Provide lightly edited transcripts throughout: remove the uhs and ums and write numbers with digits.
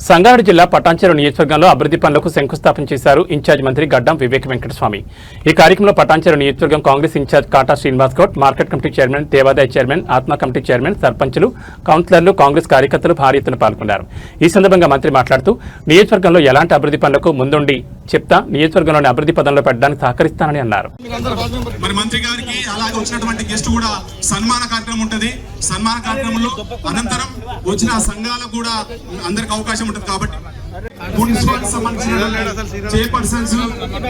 సంగారెడ్డి జిల్లా పటాన్చెరు నియోజకవర్గంలో అభివృద్ధి పనులకు శంకుస్థాపన చేశారు ఇన్ఛార్జ్ మంత్రి గడ్డం వివేక్ వెంకటస్వామి. ఈ కార్యక్రమంలో పటాన్చెరు నియోజకవర్గం Congress in charge Kata Srinivas Goud, market committee chairman, దేవాదాయ చైర్మన్, ఆత్మ కమిటీ చైర్మన్, సర్పంచులు, కౌన్సిలర్లు, కాంగ్రెస్ కార్యకర్తలు భారీ ఎత్తున పాల్గొన్నారు. ఈ సందర్భంగా మంత్రి మాట్లాడుతూ నియోజకవర్గంలో ఎలాంటి అభివృద్ధి పనులకు ముందుండి చెప్తా నియోజకవర్గంలోని అభివృద్ధి పదంలో పెట్టడానికి సహకరిస్తానని అన్నారు. మంత్రి గారికి అలాగే వచ్చినటువంటి గెస్ట్ కూడా సన్మాన కార్యక్రమం ఉంటుంది. సన్మాన కార్యక్రమంలో అనంతరం వచ్చిన సంఘాలకు కూడా అందరికి అవకాశం ఉంటుంది. కాబట్టి మున్సిపల్ సంబంధించిన చైర్పర్సన్స్,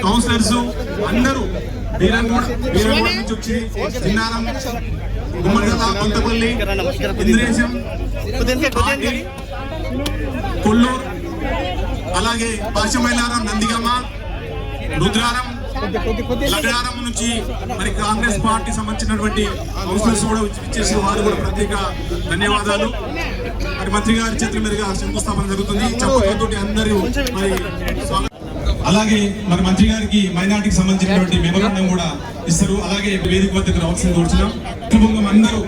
కౌన్సిలర్స్ అందరూ వీరంగూడ నుంచి వచ్చి చిన్నారం, గుమ్మడిగల, కొంతపల్లి, ఇంద్రేశం, కొల్లూరు, అలాగే పాశమైలారం, నందిగమ్మ, రుద్రారం, లగడారం నుంచి మరి కాంగ్రెస్ పార్టీ సంబంధించినటువంటి కౌన్సిలర్స్ కూడా ఇచ్చేసిన వారు కూడా ప్రత్యేక ధన్యవాదాలు. మరి మంత్రి గారి చేతుల మీదుగా శంకుస్థాపన జరుగుతుంది. చప్పట్లతోటి అందరూ మరి అలాగే మరి మంత్రి గారికి మైనార్టీకి సంబంధించినటువంటి మెమోరాండం కూడా ఇస్తారు. అలాగే వేదిక వద్దకు రావాల్సింది కోరుచున్నాం. అందరూ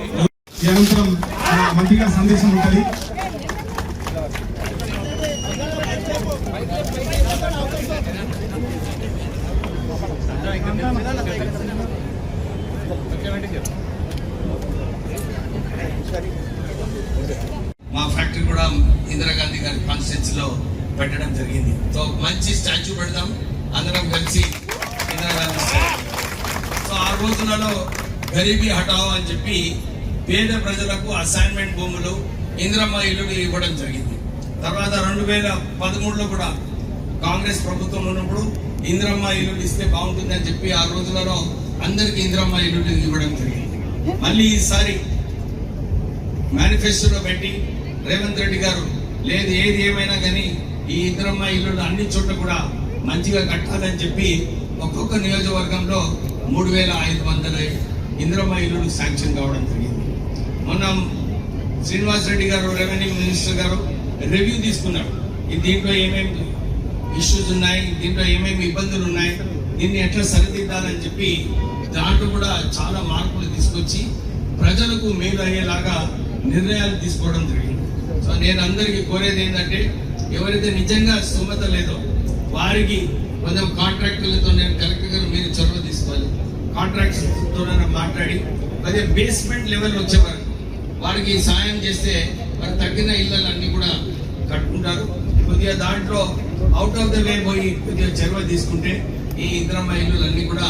అనంతరం మంత్రి గారి సందేశం ఉంటుంది. మా ఫ్యాక్టరీ కూడా ఇందిరాగాంధీ గారి కాన్స్టిట్యూన్సీలో పెట్టడం జరిగింది. సో మంచి స్టాచ్యూ పెడదాం అందరం కలిసి ఇందిరాగాంధీ. సో ఆ రోజులలో గరీబీ హటావో అని చెప్పి పేద ప్రజలకు అసైన్మెంట్ భూములు, ఇందిరమ్మ ఇల్లులు ఇవ్వడం జరిగింది. తర్వాత 2013లో కూడా కాంగ్రెస్ ప్రభుత్వం ఉన్నప్పుడు ఇందిరమ్మ ఇల్లులు ఇస్తే బాగుంటుంది అని చెప్పి ఆ రోజులలో అందరికి ఇందిరమ్మ ఇల్లులు ఇవ్వడం జరిగింది. మళ్ళీ ఈసారి మేనిఫెస్టోలో పెట్టి రేవంత్ రెడ్డి గారు లేదు ఏది ఏమైనా కానీ ఈ ఇందిరమ్మ ఇల్లులు అన్ని చోట్ల కూడా మంచిగా కట్టాలని చెప్పి ఒక్కొక్క నియోజకవర్గంలో 3500 ఇందిరమ్మ ఇల్లులు శాంక్షన్ కావడం జరిగింది. మొన్న శ్రీనివాస్ రెడ్డి గారు రెవెన్యూ మినిస్టర్ గారు రివ్యూ తీసుకున్నారు. దీంట్లో ఏమేమి ఇష్యూస్ ఉన్నాయి, దీంట్లో ఏమేమి ఇబ్బందులు ఉన్నాయి, దీన్ని ఎట్లా సరిదిద్దాలని చెప్పి దాంట్లో కూడా చాలా మార్పులు తీసుకొచ్చి ప్రజలకు మేలు అయ్యేలాగా నిర్ణయాలు తీసుకోవడం జరిగింది. సో నేను అందరికీ కోరేది ఏంటంటే ఎవరైతే నిజంగా స్థోమత లేదో వారికి కొంచెం కాంట్రాక్టులతో, నేను కలెక్టర్ గారు మీరు చొరవ తీసుకోవాలి, కాంట్రాక్ట్స్తో మాట్లాడి అదే బేస్మెంట్ లెవెల్ వచ్చే వరకు వారికి సాయం చేస్తే వారు తగ్గిన ఇళ్ళన్నీ కూడా కట్టుకుంటారు. కొద్దిగా దాంట్లో అవుట్ ఆఫ్ ద వే పోయి కొద్దిగా చొరవ తీసుకుంటే ఈ ఇందిరమ్మ ఇల్లులన్నీ కూడా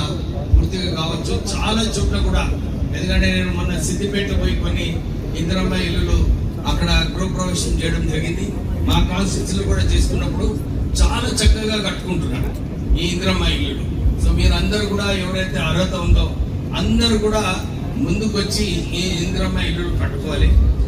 పూర్తిగా కావచ్చు. చాలా చోట్ల కూడా, ఎందుకంటే నేను మొన్న సిద్దిపేట పోయి కొన్ని ఇందిరమ్మ ఇల్లులు అక్కడ గృహప్రవేశం చేయడం జరిగింది. మా కాన్స్టిట్యూన్సీలో కూడా చేసుకున్నప్పుడు చాలా చక్కగా కట్టుకుంటున్నారు ఈ ఇందిరమ్మ ఇల్లులు. సో మీరు అందరూ కూడా ఎవరైతే అర్హత ఉందో అందరూ కూడా ముందుకు వచ్చి ఈ ఇందిరమ్మ ఇల్లులు కట్టుకోవాలి.